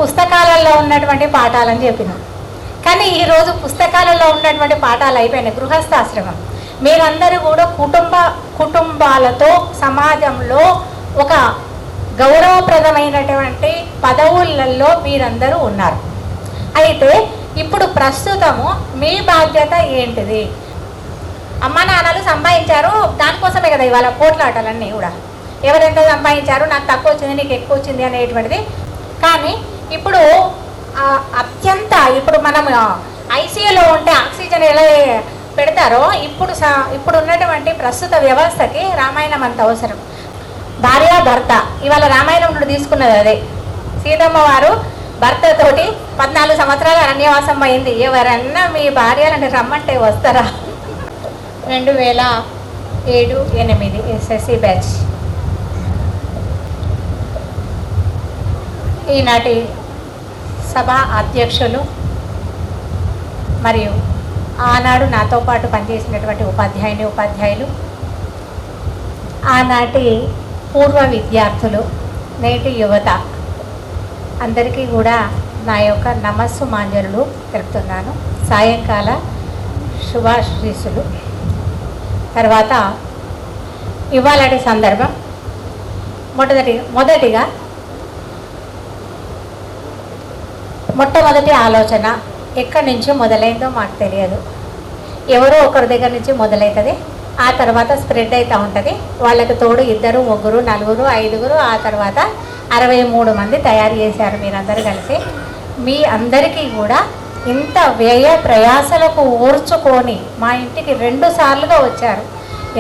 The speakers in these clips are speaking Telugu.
పుస్తకాలలో ఉన్నటువంటి పాఠాలని చెప్పినాం. కానీ ఈరోజు పుస్తకాలలో ఉన్నటువంటి పాఠాలు అయిపోయినాయి. గృహస్థాశ్రమం మీరందరూ కూడా కుటుంబాలతో సమాజంలో ఒక గౌరవప్రదమైనటువంటి పదవులలో మీరందరూ ఉన్నారు. అయితే ఇప్పుడు ప్రస్తుతము మీ బాధ్యత ఏంటిది? అమ్మ నాన్నలు సంపాదించారు, దానికోసమే కదా ఇవాళ పోట్లాటలన్నీ కూడా. ఎవరెంత సంపాదించారు, నాకు తక్కువ వచ్చింది నీకు ఎక్కువ వచ్చింది అనేటువంటిది. కానీ ఇప్పుడు ఇప్పుడు మనం ఐసీయూలో ఉంటే ఆక్సిజన్ ఎలా పెడతారో ఇప్పుడు ఉన్నటువంటి ప్రస్తుత వ్యవస్థకి రామాయణం అంత అవసరం. భార్య భర్త, ఇవాళ రామాయణం నుండి తీసుకున్నది అదే. సీతమ్మ వారు భర్తతోటి 14 సంవత్సరాలు అరణ్యవాసం అయింది. ఎవరన్నా మీ భార్యలని రమ్మంటే వస్తారా? 2007-8 ఎస్ఎస్సి బ్యాచ్. ఈనాటి సభ అధ్యక్షులు మరియు ఆనాడు నాతో పాటు పనిచేసినటువంటి ఉపాధ్యాయులు, ఆనాటి పూర్వ విద్యార్థులు, నేటి యువత అందరికీ కూడా నా యొక్క నమస్సు మాంజలులు తెలుపుతున్నాను. సాయంకాల శుభాశీస్సులు. తర్వాత ఇవాళటి సందర్భం మొట్టమొదటి ఆలోచన ఎక్కడి నుంచి మొదలైందో మాకు తెలియదు. ఎవరో ఒకరి దగ్గర నుంచి మొదలవుతుంది, ఆ తర్వాత స్ప్రెడ్ అవుతూ ఉంటుంది. వాళ్ళకి తోడు 2, 3, 4, 5, ఆ తర్వాత 63 మంది తయారు చేశారు మీరందరూ కలిసి. మీ అందరికీ కూడా ఇంత వ్యయ ప్రయాసలకు ఓర్చుకొని మా ఇంటికి 2 సార్లుగా వచ్చారు.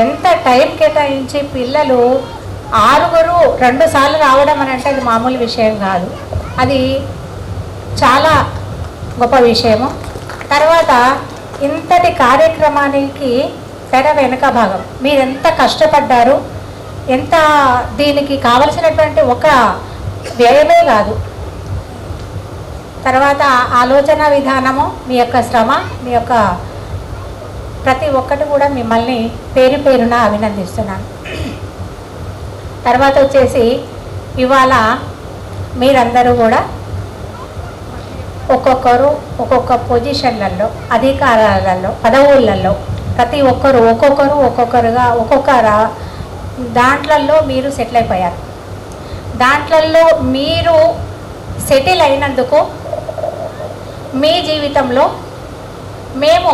ఎంత టైం కేటాయించి పిల్లలు 6 2 సార్లు రావడం అని అంటే అది మామూలు విషయం కాదు. అది చాలా గొప్ప విషయము. తర్వాత ఇంతటి కార్యక్రమానికి తెర వెనుక భాగం మీరెంత కష్టపడ్డారు, ఎంత దీనికి కావలసినటువంటి ఒక వ్యయమే కాదు, తర్వాత ఆలోచన విధానము, మీ యొక్క శ్రమ, మీ యొక్క ప్రతి ఒక్కటి కూడా మిమ్మల్ని పేరు పేరున అభినందిస్తున్నాను. తర్వాత వచ్చేసి ఇవాళ మీరందరూ కూడా ఒక్కొక్కరు ఒక్కొక్క పొజిషన్లలో, అధికారాలలో, పదవులలో ప్రతి ఒక్కొక్కరుగా ఒక్కొక్క దాంట్లలో మీరు సెటిల్ అయిపోయారు. దాంట్లలో మీరు సెటిల్ అయినందుకు మీ జీవితంలో మేము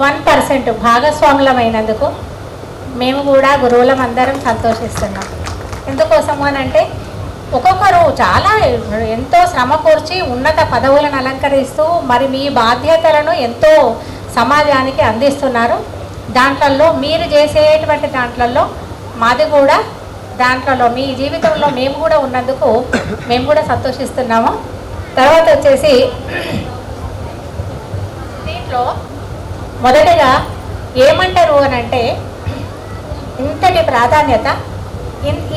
1% భాగస్వాములమైనందుకు మేము కూడా గురువులం అందరం సంతోషిస్తున్నాం. ఎందుకోసము అని అంటే ఒక్కొక్కరు చాలా ఎంతో శ్రమ కోర్చి ఉన్నత పదవులను అలంకరిస్తూ మరి మీ బాధ్యతలను ఎంతో సమాజానికి అందిస్తున్నారు. దాంట్లలో మీరు చేసేటువంటి దాంట్లలో మాది కూడా దాంట్లో మీ జీవితంలో మేము కూడా ఉన్నందుకు మేము కూడా సంతోషిస్తున్నాము. తర్వాత వచ్చేసి దీంట్లో మొదటిగా ఏమంటారు అని అంటే ఇంతటి ప్రాధాన్యత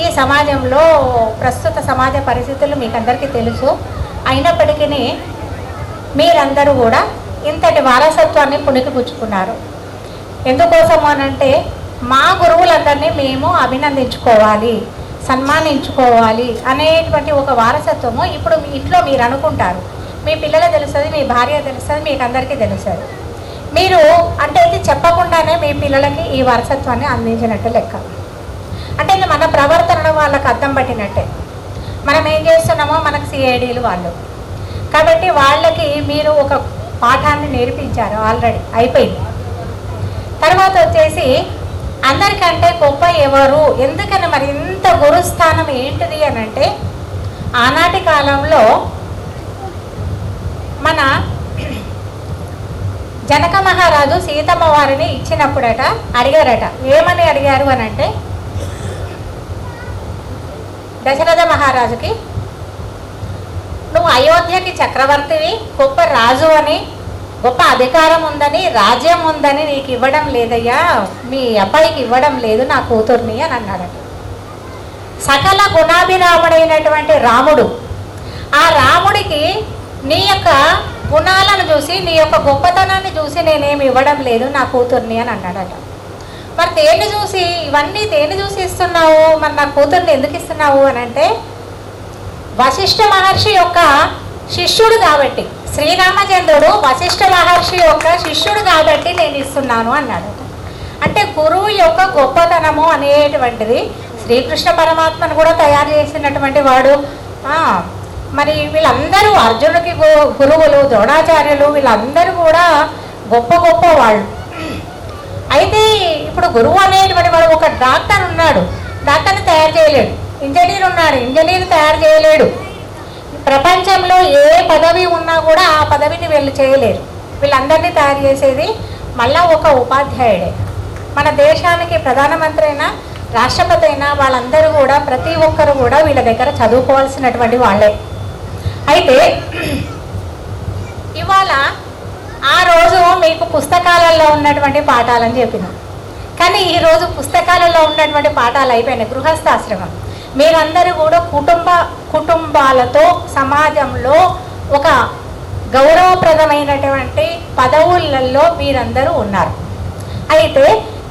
ఈ సమాజంలో ప్రస్తుత సమాజ పరిస్థితులు మీకు అందరికీ తెలుసు. అయినప్పటికీ మీరందరూ కూడా ఇంతటి వారసత్వాన్ని పుణికిపుచ్చుకున్నారు. ఎందుకోసము అనంటే మా గురువులందరినీ మేము అభినందించుకోవాలి, సన్మానించుకోవాలి అనేటువంటి ఒక వారసత్వము ఇప్పుడు మీ ఇంట్లో మీరు అనుకుంటారు. మీ పిల్లలు తెలుస్తుంది, మీ భార్య తెలుస్తుంది, మీకు అందరికీ తెలుస్తుంది. మీరు అంటే ఇది చెప్పకుండానే మీ పిల్లలకి ఈ వారసత్వాన్ని అందించినట్టు లెక్క. అంటే ఇది మన ప్రవర్తనను వాళ్ళకి అర్థం పట్టినట్టే. మనం ఏం చేస్తున్నామో మనకు సిఐడీలు వాళ్ళు కాబట్టి వాళ్ళకి మీరు ఒక పాఠాన్ని నేర్పించారు, ఆల్రెడీ అయిపోయింది. తర్వాత వచ్చేసి అందరికంటే గొప్ప ఎవరు, ఎందుకని మరి ఇంత గురుస్థానం ఏంటిది అని అంటే ఆనాటి కాలంలో మన జనక మహారాజు సీతమ్మ వారిని ఇచ్చినప్పుడట అడిగారట. ఏమని అడిగారు అని అంటే దశరథ మహారాజుకి నువ్వు అయోధ్యకి చక్రవర్తివి, గొప్ప రాజు అని, గొప్ప అధికారం ఉందని, రాజ్యం ఉందని నీకు ఇవ్వడం లేదయ్యా, మీ అబ్బాయికి ఇవ్వడం లేదు నా కూతుర్ని అని అన్నాడట. సకల గుణాభిరాముడైనటువంటి రాముడు, ఆ రాముడికి నీ యొక్క గుణాలను చూసి, నీ యొక్క గొప్పతనాన్ని చూసి నేనేమి ఇవ్వడం లేదు నా కూతుర్ని అని అన్నాడట. మరి దేన్ని చూసి, ఇవన్నీ దేన్ని చూసి ఇస్తున్నావు, మరి నా కూతుర్ని ఎందుకు ఇస్తున్నావు అని అంటే వశిష్ఠ మహర్షి యొక్క శిష్యుడు కాబట్టి, శ్రీరామచంద్రుడు వశిష్ఠ మహర్షి యొక్క శిష్యుడు కాబట్టి నేను ఇస్తున్నాను అన్నాడు. అంటే గురువు యొక్క గొప్పతనము అనేటువంటిది శ్రీకృష్ణ పరమాత్మను కూడా తయారు చేసినటువంటి వాడు. మరి వీళ్ళందరూ అర్జునుడికి గురువులు, ద్రోణాచార్యులు, వీళ్ళందరూ కూడా గొప్ప గొప్ప వాళ్ళు. అయితే ఇప్పుడు గురువు అనేటువంటి వాడు ఒక డాక్టర్ ఉన్నాడు, డాక్టర్ని తయారు చేయలేడు. ఇంజనీర్ ఉన్నాడు, ఇంజనీర్ తయారు చేయలేడు. ప్రపంచంలో ఏ పదవి ఉన్నా కూడా ఆ పదవిని వీళ్ళు చేయలేరు. వీళ్ళందరినీ తయారు చేసేది మళ్ళా ఒక ఉపాధ్యాయుడే. మన దేశానికి ప్రధానమంత్రి అయినా, రాష్ట్రపతి అయినా వాళ్ళందరూ కూడా, ప్రతి ఒక్కరు కూడా వీళ్ళ దగ్గర చదువుకోవాల్సినటువంటి వాళ్ళే. అయితే ఇవాళ ఆ రోజు మీకు పుస్తకాలలో ఉన్నటువంటి పాఠాలని చెప్పినాం, కానీ ఈరోజు పుస్తకాలలో ఉన్నటువంటి పాఠాలు అయిపోయినాయి. గృహస్థాశ్రమం మీరందరూ కూడా కుటుంబాలతో సమాజంలో ఒక గౌరవప్రదమైనటువంటి పదవులలో మీరందరూ ఉన్నారు. అయితే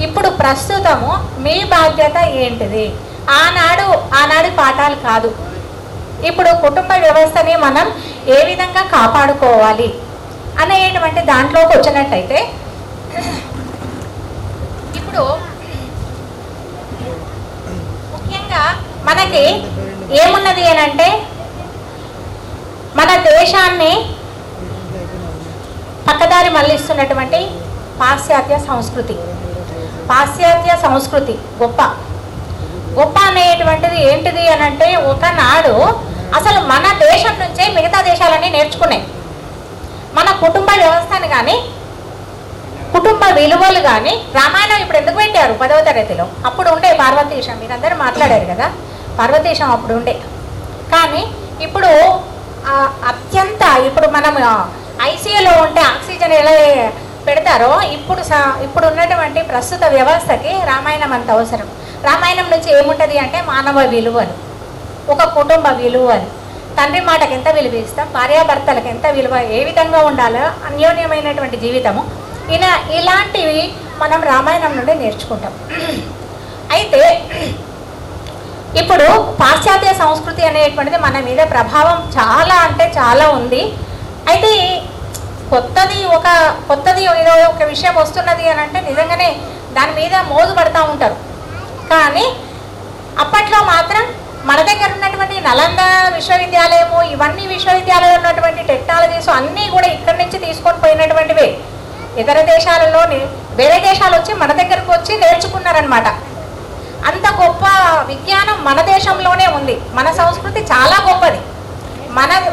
ఇప్పుడు ప్రస్తుతము మీ బాధ్యత ఏంటిది? ఆనాడు పాఠాలు కాదు, ఇప్పుడు కుటుంబ వ్యవస్థని మనం ఏ విధంగా కాపాడుకోవాలి అనేటువంటి దాంట్లోకి వచ్చినట్టయితే, ఇప్పుడు ముఖ్యంగా మనకి ఏమున్నది అనంటే, మన దేశాన్ని పక్కదారి మళ్ళిస్తున్నటువంటి పాశ్చాత్య సంస్కృతి గొప్ప అనేటువంటిది ఏంటిది అనంటే, ఒకనాడు అసలు మన దేశం నుంచే మిగతా దేశాలన్నీ నేర్చుకున్నాయి. మన కుటుంబ వ్యవస్థను కానీ, కుటుంబ విలువలు కానీ. రామాయణం ఇప్పుడు ఎందుకు పెట్టారు 10వ తరగతిలో? అప్పుడు ఉండే పార్వతీశం, మీరందరూ మాట్లాడారు కదా, పార్వతీశం అప్పుడు ఉండే. కానీ ఇప్పుడు ఇప్పుడు మనం ఐసీయూలో ఉంటే ఆక్సిజన్ ఎలా పెడతారో, ఇప్పుడు ఉన్నటువంటి ప్రస్తుత వ్యవస్థకి రామాయణం అంత అవసరం. రామాయణం నుంచి ఏముంటుంది అంటే మానవ విలువలు, ఒక కుటుంబ విలువలు, తండ్రి మాటకి ఎంత విలువ ఇస్తాం, భార్యాభర్తలకు ఎంత విలువ, ఏ విధంగా ఉండాలో, అన్యోన్యమైనటువంటి జీవితము, ఇలాంటివి మనం రామాయణం నుండి నేర్చుకుంటాం. అయితే ఇప్పుడు పాశ్చాత్య సంస్కృతి అనేటువంటిది మన మీద ప్రభావం చాలా అంటే చాలా ఉంది. అయితే కొత్తది ఏదో ఒక విషయం వస్తున్నది అని అంటే నిజంగానే దాని మీద మోజు పడుతూ ఉంటారు. కానీ అప్పట్లో మాత్రం మన దగ్గర ఉన్నటువంటి నలంద విశ్వవిద్యాలయము, ఇవన్నీ విశ్వవిద్యాలయంలో ఉన్నటువంటి టెక్నాలజీస్ అన్నీ కూడా ఇక్కడి నుంచి తీసుకొని పోయినటువంటివే. ఇతర దేశాలలోని వేరే దేశాలు వచ్చి మన దగ్గరకు వచ్చి నేర్చుకున్నారనమాట. అంత గొప్ప విజ్ఞానం మన దేశంలోనే ఉంది. మన సంస్కృతి చాలా గొప్పది.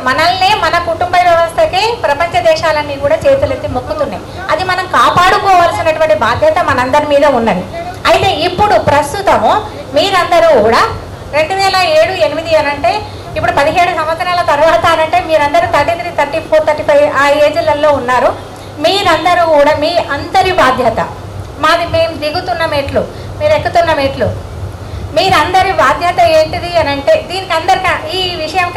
మనల్నే, మన కుటుంబ వ్యవస్థకే ప్రపంచ దేశాలన్నీ కూడా చేతులెత్తి మొక్కుతున్నాయి. అది మనం కాపాడుకోవాల్సినటువంటి బాధ్యత మనందరి మీద ఉన్నది. అయితే ఇప్పుడు ప్రస్తుతము మీరందరూ కూడా 2007-8 అనంటే, ఇప్పుడు 17 సంవత్సరాల తర్వాత అనంటే మీరందరూ 33, 34, 35 ఆ ఏజ్లలో ఉన్నారు. మీరందరూ కూడా మీ అందరి బాధ్యత. మేము దిగుతున్న మెట్లు, మీరు ఎక్కుతున్న మెట్లు, మీరందరి బాధ్యత ఏంటిది అని అంటే, దీనికి అందరికీ ఈ విషయం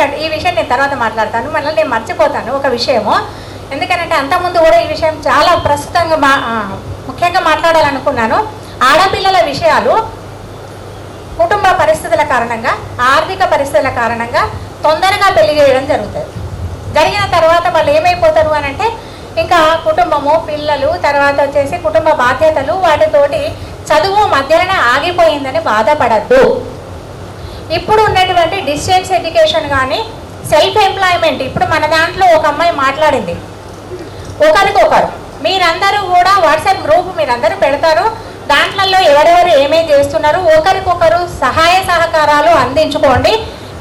నేను తర్వాత మాట్లాడతాను, మళ్ళీ నేను మర్చిపోతాను ఒక విషయము. ఎందుకనంటే అంతకుముందు కూడా ఈ విషయం చాలా ప్రస్తుతంగా ముఖ్యంగా మాట్లాడాలనుకున్నాను. ఆడపిల్లల విషయాలు కుటుంబ పరిస్థితుల కారణంగా, ఆర్థిక పరిస్థితుల కారణంగా తొందరగా పెళ్లి చేయడం జరుగుతుంది. జరిగిన తర్వాత వాళ్ళు ఏమైపోతారు అని అంటే, ఇంకా కుటుంబము, పిల్లలు, తర్వాత వచ్చేసి కుటుంబ బాధ్యతలు, వాటితోటి చదువు మధ్యలోనే ఆగిపోయిందని బాధపడద్దు. ఇప్పుడు ఉన్నటువంటి డిస్టెన్స్ ఎడ్యుకేషన్ కానీ, సెల్ఫ్ ఎంప్లాయ్మెంట్, ఇప్పుడు మన దాంట్లో ఒక అమ్మాయి మాట్లాడింది, ఒకరికొకరు మీరందరూ కూడా వాట్సాప్ గ్రూప్ మీరందరూ పెడతారు, దాంట్లలో ఎవరెవరు ఏమేమి చేస్తున్నారు, ఒకరికొకరు సహాయ సహకారాలు అందించుకోండి.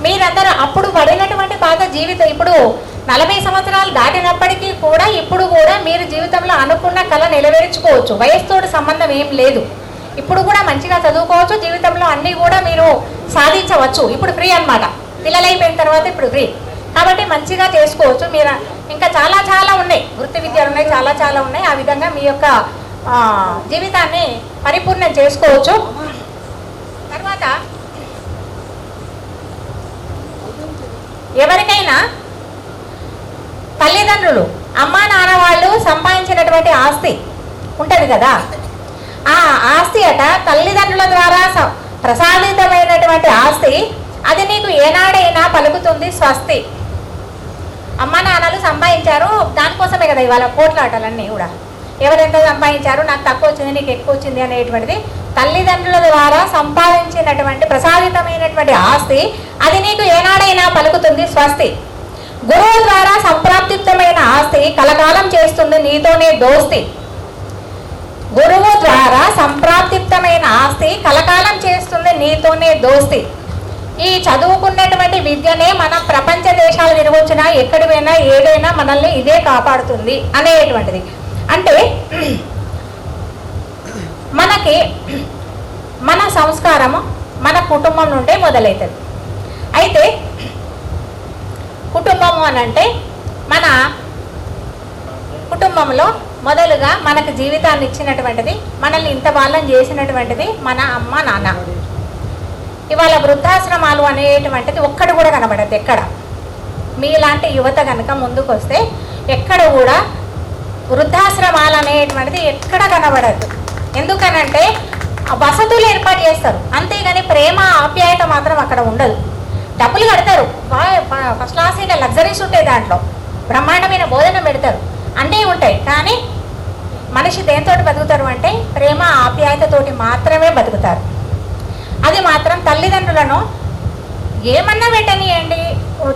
మీరందరూ అప్పుడు పడినటువంటి బాధ జీవితం ఇప్పుడు 40 సంవత్సరాలు దాటినప్పటికీ కూడా ఇప్పుడు కూడా మీరు జీవితంలో అనుకున్న కళ నెరవేర్చుకోవచ్చు. వయసుతోటి సంబంధం ఏం లేదు. ఇప్పుడు కూడా మంచిగా చదువుకోవచ్చు, జీవితంలో అన్నీ కూడా మీరు సాధించవచ్చు. ఇప్పుడు ఫ్రీ అన్నమాట, పిల్లలు అయిపోయిన తర్వాత ఇప్పుడు ఫ్రీ కాబట్టి మంచిగా చేసుకోవచ్చు. మీరు ఇంకా చాలా ఉన్నాయి, వృత్తి విద్యలు ఉన్నాయి, చాలా ఉన్నాయి. ఆ విధంగా మీ యొక్క జీవితాన్ని పరిపూర్ణం చేసుకోవచ్చు. తర్వాత ఎవరికైనా తల్లిదండ్రులు, అమ్మా నాన్న వాళ్ళు సంపాదించినటువంటి ఆస్తి ఉంటుంది కదా, ఆ ఆస్తి అట తల్లిదండ్రుల ద్వారా ప్రసాదితమైనటువంటి ఆస్తి, అది నీకు ఏనాడైనా పలుకుతుంది స్వస్తి. అమ్మ నాన్నలు సంపాదించారు, దానికోసమే కదా ఇవాళ పోట్లాటలన్నీ కూడా. ఎవరెంత సంపాదించారు, నాకు తక్కువ వచ్చింది నీకు ఎక్కువ వచ్చింది అనేటువంటిది. తల్లిదండ్రుల ద్వారా సంపాదించినటువంటి ప్రసాదితమైనటువంటి ఆస్తి అది నీకు ఏనాడైనా పలుకుతుంది స్వస్తి. గురువు ద్వారా సంప్రాప్తితమైన ఆస్తి కలకాలం చేస్తుంది నీతోనే దోస్తి. గురువు ద్వారా సంప్రాప్తితమైన ఆస్తి కలకాలం చేస్తుంది నీతోనే దోస్తి. ఈ చదువుకున్నటువంటి విద్యనే మనం ప్రపంచ దేశాలు తిరగొచ్చినా ఎక్కడి పోయినా ఏదైనా మనల్ని ఇదే కాపాడుతుంది అనేటువంటిది. అంటే మనకి మన సంస్కారము మన కుటుంబం నుండే మొదలవుతుంది. అయితే కుటుంబము అని అంటే మన కుటుంబంలో మొదలుగా మనకు జీవితాన్ని ఇచ్చినటువంటిది, మనల్ని ఇంత బాలం చేసినటువంటిది మన అమ్మ నాన్న. ఇవాళ వృద్ధాశ్రమాలు అనేటువంటిది ఒక్కడు కూడా కనబడద్దు ఎక్కడ. మీలాంటి యువత కనుక ముందుకు వస్తే ఎక్కడ కూడా వృద్ధాశ్రమాలు అనేటువంటిది ఎక్కడ కనబడద్దు. ఎందుకనంటే వసతులు ఏర్పాటు చేస్తారు, అంతేగాని ప్రేమ ఆప్యాయత మాత్రం అక్కడ ఉండదు. డబ్బులు కడతారు, ఫస్ట్ క్లాస్ లగ్జరీస్ ఉంటాయి, దాంట్లో బ్రహ్మాండమైన భోజనం పెడతారు, అన్నీ ఉంటాయి. కానీ మనిషి దేంతో బతుకుతారు అంటే ప్రేమ ఆప్యాయతతోటి మాత్రమే బతుకుతారు. అది మాత్రం తల్లిదండ్రులను ఏమన్నా పెట్టనియండి,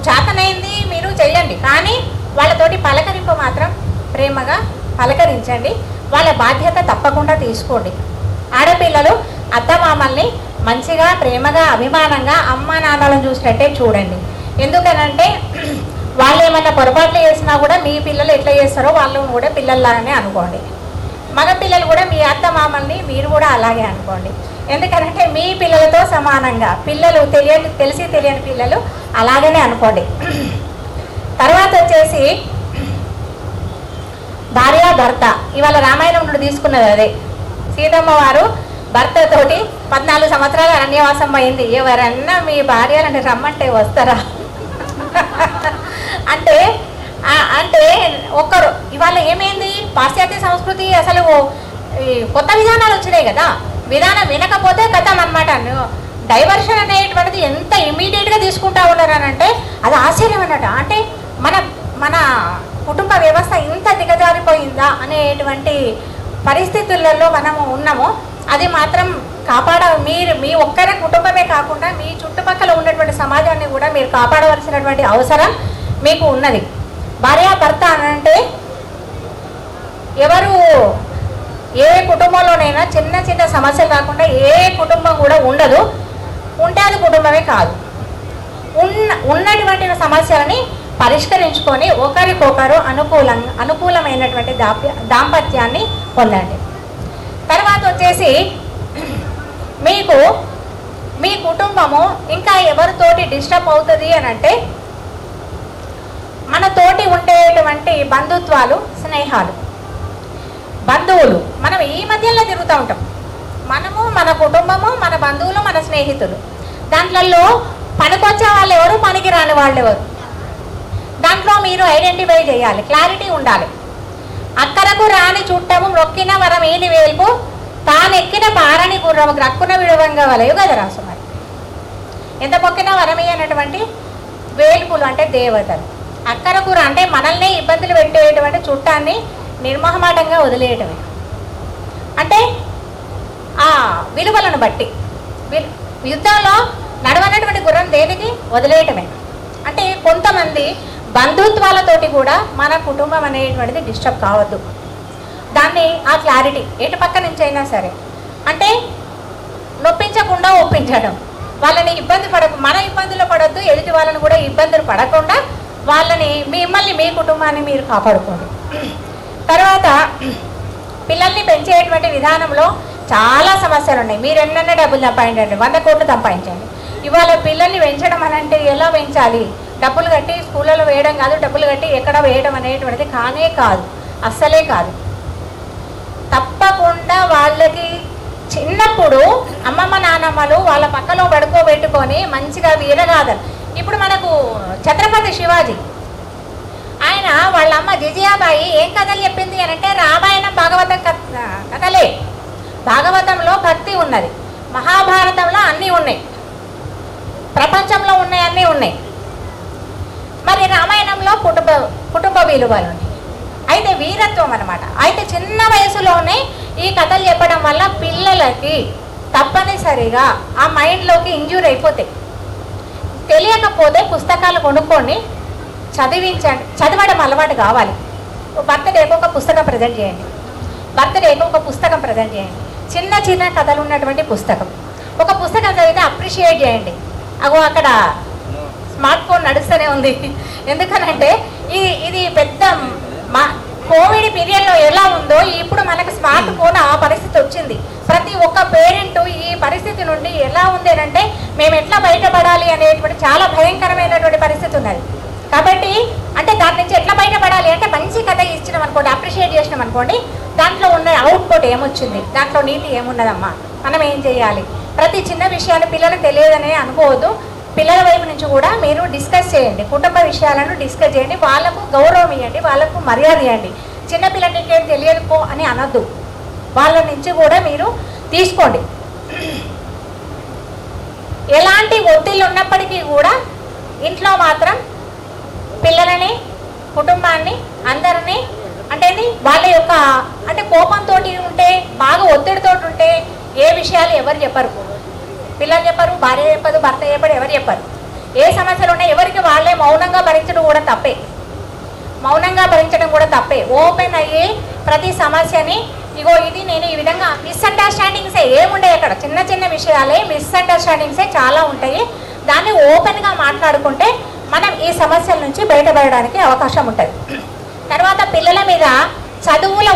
చేతనైంది మీరు చెయ్యండి, కానీ వాళ్ళతోటి పలకరింపు మాత్రం ప్రేమగా పలకరించండి. వాళ్ళ బాధ్యత తప్పకుండా తీసుకోండి. ఆడపిల్లలు అత్తమామల్ని మంచిగా ప్రేమగా అభిమానంగా అమ్మ నాన్నలను చూసినట్టే చూడండి. ఎందుకనంటే వాళ్ళు ఏమన్నా పొరపాట్లు చేసినా కూడా మీ పిల్లలు ఎట్లా చేస్తారో వాళ్ళు కూడా పిల్లల్లాగానే అనుకోండి. మగ పిల్లలు కూడా మీ అత్తమామల్ని మీరు కూడా అలాగే అనుకోండి. ఎందుకనంటే మీ పిల్లలతో సమానంగా పిల్లలు తెలిసి తెలియని పిల్లలు అలాగనే అనుకోండి. తర్వాత వచ్చేసి భార్య భర్త. ఇవాళ రామాయణం నుండి తీసుకున్నది అదే. సీతమ్మ వారు భర్తతోటి 14 సంవత్సరాలు అరణ్యవాసం అయింది. ఎవరన్నా మీ భార్యలంటే రమ్మంటే వస్తారా అంటే అంటే ఒక్కరు. ఇవాళ ఏమైంది, పాశ్చాత్య సంస్కృతి అసలు కొత్త విధానాలు వచ్చినాయి కదా, విధానం వినకపోతే కథం అనమాట. డైవర్షన్ అనేటువంటిది ఎంత ఇమీడియట్గా తీసుకుంటా ఉన్నారనంటే అది ఆశ్చర్యం అన్నట్టు. అంటే మన మన కుటుంబ వ్యవస్థ ఇంత దిగజారిపోయిందా అనేటువంటి పరిస్థితులలో మనము ఉన్నాము. అది మాత్రం మీరు మీ ఒక్కరి కుటుంబమే కాకుండా మీ చుట్టుపక్కల ఉన్నటువంటి సమాజాన్ని కూడా మీరు కాపాడవలసినటువంటి అవసరం మీకు ఉన్నది. భార్యాభర్త అనంటే ఎవరు ఏ కుటుంబంలోనైనా చిన్న చిన్న సమస్యలు రాకుండా ఏ కుటుంబం కూడా ఉండదు. ఉంటే అది కుటుంబమే కాదు. ఉన్నటువంటి సమస్యలని పరిష్కరించుకొని ఒకరికొకరు అనుకూలమైనటువంటి దాంపత్యాన్ని పొందండి. తర్వాత వచ్చేసి మీకు మీ కుటుంబము ఇంకా ఎవరితోటి డిస్టర్బ్ అవుతుంది అని అంటే మనతోటి ఉండేటువంటి బంధుత్వాలు, స్నేహాలు, బంధువులు. మనం ఈ మధ్యలో తిరుగుతూ ఉంటాం. మనము, మన కుటుంబము, మన బంధువులు, మన స్నేహితులు. దాంట్లో పనికొచ్చే వాళ్ళు ఎవరు, పనికి రాని వాళ్ళు ఎవరు, దాంట్లో మీరు ఐడెంటిఫై చేయాలి. క్లారిటీ ఉండాలి. అక్కరకు రాని చుట్టము మొక్కిన వరం ఈని వేల్పు తానెక్కిన పారని గుర్రము గ్రక్కున విడవంగా వలయు కదా రాసు. మరి ఎంత మొక్కిన వరమి అన్నటువంటి వేల్పులు అంటే దేవతలు. అక్కరకు అంటే మనల్ని ఇబ్బందులు పెట్టేటువంటి చుట్టాన్ని నిర్మోహమాటంగా వదిలేయటమే. అంటే ఆ విలువలను బట్టి యుద్ధంలో నడవనటువంటి గుర్రం దేనికి వదిలేయటమే. అంటే కొంతమంది బంధుత్వాలతోటి కూడా మన కుటుంబం అనేటువంటిది డిస్టర్బ్ కావద్దు. దాన్ని ఆ క్లారిటీ ఎటు పక్క నుంచి అయినా సరే అంటే నొప్పించకుండా ఒప్పించడం, వాళ్ళని ఇబ్బంది మన ఇబ్బందులు పడద్దు, ఎదుటి వాళ్ళని కూడా ఇబ్బందులు పడకుండా వాళ్ళని మిమ్మల్ని మీ కుటుంబాన్ని మీరు కాపాడుకోండి. తర్వాత పిల్లల్ని పెంచేటువంటి విధానంలో చాలా సమస్యలు ఉన్నాయి. మీరు ఎన్నెన్న డబ్బులు సంపాదించండి, 100 కోట్లు సంపాదించండి. ఇవాళ పిల్లల్ని పెంచడం అనంటే ఎలా పెంచాలి, డబ్బులు కట్టి స్కూళ్ళలో వేయడం కాదు, డబ్బులు కట్టి ఎక్కడ వేయడం అనేటువంటిది కానే కాదు, అస్సలే కాదు. తప్పకుండా వాళ్ళకి చిన్నప్పుడు అమ్మమ్మ నాన్నమ్మలు వాళ్ళ పక్కలో పడుకోబెట్టుకొని మంచిగా వీరగాథలు. ఇప్పుడు మనకు ఛత్రపతి శివాజీ ఆయన వాళ్ళ అమ్మ జిజియాబాయి ఏం కథలు చెప్పింది అని అంటే రామాయణం భాగవతం కథలే. భాగవతంలో భక్తి ఉన్నది, మహాభారతంలో అన్నీ ఉన్నాయి, ప్రపంచంలో ఉన్నాయి, అన్నీ ఉన్నాయి. మరి రామాయణంలో కుటుంబ విలువలు ఉన్నాయి. అయితే వీరత్వం అనమాట. అయితే చిన్న వయసులోనే ఈ కథలు చెప్పడం వల్ల పిల్లలకి తప్పనిసరిగా ఆ మైండ్లోకి ఇంజ్యూర్ అయిపోతాయి. తెలియకపోతే పుస్తకాలు కొనుక్కొని చదవడం అలవాటు కావాలి. బర్త్డేకి ఒక పుస్తకం ప్రజెంట్ చేయండి, చిన్న చిన్న కథలు ఉన్నటువంటి పుస్తకం, ఒక పుస్తకం చదివితే అప్రిషియేట్ చేయండి. అగో అక్కడ స్మార్ట్ ఫోన్ నడుస్తూనే ఉంది. ఎందుకనంటే ఇది పెద్ద కోవిడ్ పీరియడ్లో ఎలా ఉందో ఇప్పుడు మనకు స్మార్ట్ ఫోన్ ఆ పరిస్థితి వచ్చింది. ప్రతి ఒక్క పేరెంట్ ఈ పరిస్థితి నుండి ఎలా ఉంది అంటే మేము ఎట్లా బయటపడాలి అనేటువంటి చాలా భయంకరమైనటువంటి పరిస్థితి ఉన్నది. కాబట్టి అంటే దాని నుంచి ఎట్లా బయటపడాలి అంటే మంచి కథ ఇచ్చినాం అనుకోండి, అప్రిషియేట్ చేసినాం అనుకోండి, దాంట్లో ఉన్న అవుట్పుట్ ఏమొచ్చింది, దాంట్లో నీతి ఏమున్నదమ్మా, మనం ఏం చేయాలి. ప్రతి చిన్న విషయాన్ని పిల్లలకు తెలియదనే అనుకోవద్దు. పిల్లల వైపు నుంచి కూడా మీరు డిస్కస్ చేయండి, కుటుంబ విషయాలను డిస్కస్ చేయండి, వాళ్ళకు గౌరవం ఇవ్వండి, వాళ్ళకు మర్యాద ఇవ్వండి. చిన్నపిల్లలకి ఏం తెలియదుకో అని అనొద్దు, వాళ్ళ నుంచి కూడా మీరు తీసుకోండి. ఎలాంటి ఒత్తిళ్ళు ఉన్నప్పటికీ కూడా ఇంట్లో మాత్రం పిల్లలని, కుటుంబాన్ని, అందరినీ అంటే వాళ్ళ యొక్క అంటే కోపంతో ఉంటే, బాగా ఒత్తిడితో ఉంటే ఏ విషయాలు ఎవరు చెప్పరు, పిల్లలు చెప్పరు, భార్య చెప్పదు, భర్త చెప్పడు, ఎవరు చెప్పరు. ఏ సమస్యలు ఉన్నాయి ఎవరికి వాళ్ళే మౌనంగా భరించడం కూడా తప్పే. ఓపెన్ అయ్యి ప్రతి సమస్యని ఇగో ఇది నేను ఈ విధంగా మిస్అండర్స్టాండింగ్సే ఏముంటాయి అక్కడ, చిన్న చిన్న విషయాలే మిస్అండర్స్టాండింగ్సే చాలా ఉంటాయి. దాన్ని ఓపెన్గా మాట్లాడుకుంటే మనం ఈ సమస్యల నుంచి బయటపడడానికి అవకాశం ఉంటుంది. తర్వాత పిల్లల మీద చదువుల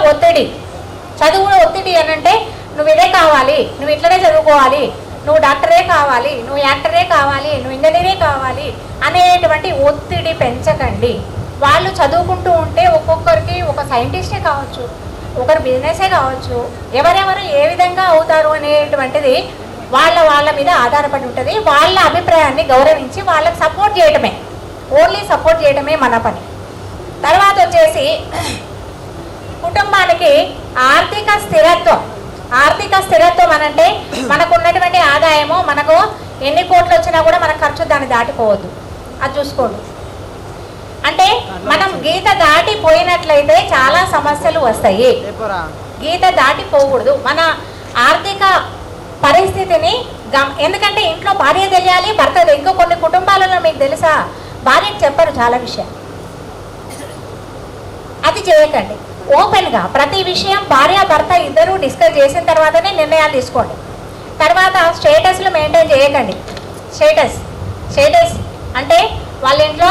ఒత్తిడి అని అంటే నువ్వు ఇదే కావాలి, నువ్వు ఇట్లనే చదువుకోవాలి, నువ్వు డాక్టరే కావాలి, నువ్వు యాక్టరే కావాలి, నువ్వు ఇంజనీరే కావాలి అనేటువంటి ఒత్తిడి పెంచకండి. వాళ్ళు చదువుకుంటూ ఉంటే ఒక్కొక్కరికి ఒక సైంటిస్టే కావచ్చు, ఒకరు బిజినెసే కావచ్చు, ఎవరెవరు ఏ విధంగా అవుతారు అనేటువంటిది వాళ్ళ మీద ఆధారపడి ఉంటుంది. వాళ్ళ అభిప్రాయాన్ని గౌరవించి వాళ్ళకి సపోర్ట్ చేయడమే, ఓన్లీ సపోర్ట్ చేయడమే మన పని. తర్వాత వచ్చేసి కుటుంబానికి ఆర్థిక స్థిరత్వం అనంటే మనకు ఉన్నటువంటి ఆదాయము, మనకు ఎన్ని కోట్లు వచ్చినా కూడా మన ఖర్చు దాన్ని దాటిపోవద్దు, అది చూసుకోండి. అంటే మనం గీత దాటిపోయినట్లయితే చాలా సమస్యలు వస్తాయి. గీత దాటిపోకూడదు. మన ఆర్థిక పరిస్థితిని ఎందుకంటే ఇంట్లో భార్య తెలియాలి, భర్త. ఇంకో కొన్ని కుటుంబాలలో మీకు తెలుసా, భార్యకు చెప్పరు చాలా విషయాలు. అది చేయకండి. ఓపెన్గా ప్రతి విషయం భార్య భర్త ఇద్దరూ డిస్కస్ చేసిన తర్వాతనే నిర్ణయాలు తీసుకోండి. తర్వాత స్టేటస్లు మెయింటైన్ చేయకండి. స్టేటస్ అంటే వాళ్ళ ఇంట్లో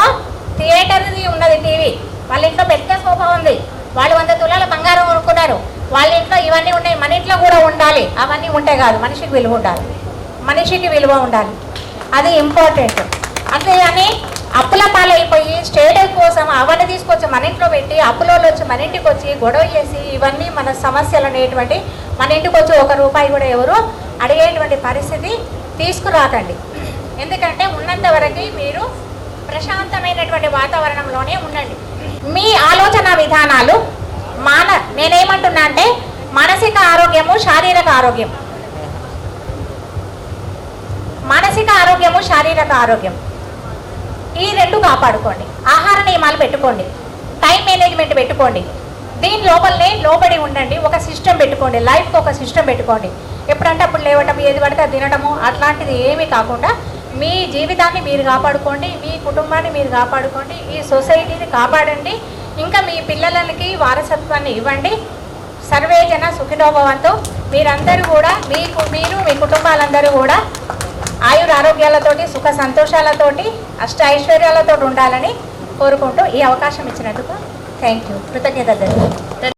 థియేటర్ది ఉన్నది, టీవీ, వాళ్ళ ఇంట్లో పెద్ద సోఫా ఉంది, వాళ్ళు 100 తులాల బంగారం కొనుక్కున్నారు, వాళ్ళ ఇంట్లో ఇవన్నీ ఉన్నాయి, మన ఇంట్లో కూడా ఉండాలి. అవన్నీ ఉంటే కాదు, మనిషికి విలువ ఉండాలి, అది ఇంపార్టెంట్. అంతేగాని అప్పుల పాలైపోయి స్టేటస్ కోసం అవన్నీ తీసుకొచ్చి మన ఇంట్లో పెట్టి అప్పులోళ్ళు వచ్చి మన ఇంటికి వచ్చి గొడవ చేసి ఇవన్నీ మన సమస్యలు అనేటువంటి మన ఇంటికి వచ్చి ₹1 కూడా ఎవరు అడిగేటువంటి పరిస్థితి తీసుకురాకండి. ఎందుకంటే ఉన్నంత వరకు మీరు ప్రశాంతమైనటువంటి వాతావరణంలోనే ఉండండి. మీ ఆలోచన విధానాలు నేనేమంటున్నా అంటే మానసిక ఆరోగ్యము, శారీరక ఆరోగ్యం ఈ రెండు కాపాడుకోండి. ఆహార నియమాలు పెట్టుకోండి, టైం మేనేజ్మెంట్ పెట్టుకోండి, దీని లోబడి ఉండండి. ఒక సిస్టమ్ పెట్టుకోండి, లైఫ్కి ఒక సిస్టమ్ పెట్టుకోండి. ఎప్పుడంటే అప్పుడు లేవటం, ఏది పడితే తినటము అట్లాంటిది ఏమీ కాకుండా మీ జీవితాన్ని మీరు కాపాడుకోండి, మీ కుటుంబాన్ని మీరు కాపాడుకోండి, ఈ సొసైటీని కాపాడండి, ఇంకా మీ పిల్లలకి వారసత్వాన్ని ఇవ్వండి. సర్వే జన సుఖినో భవంతు. మీరందరూ కూడా మీరు మీ కుటుంబాలందరూ కూడా ఆయురారోగ్యాలతోటి, సుఖ సంతోషాలతోటి, అష్ట ఐశ్వర్యాలతో ఉండాలని కోరుకుంటూ ఈ అవకాశం ఇచ్చినందుకు థ్యాంక్ యూ, కృతజ్ఞతలు.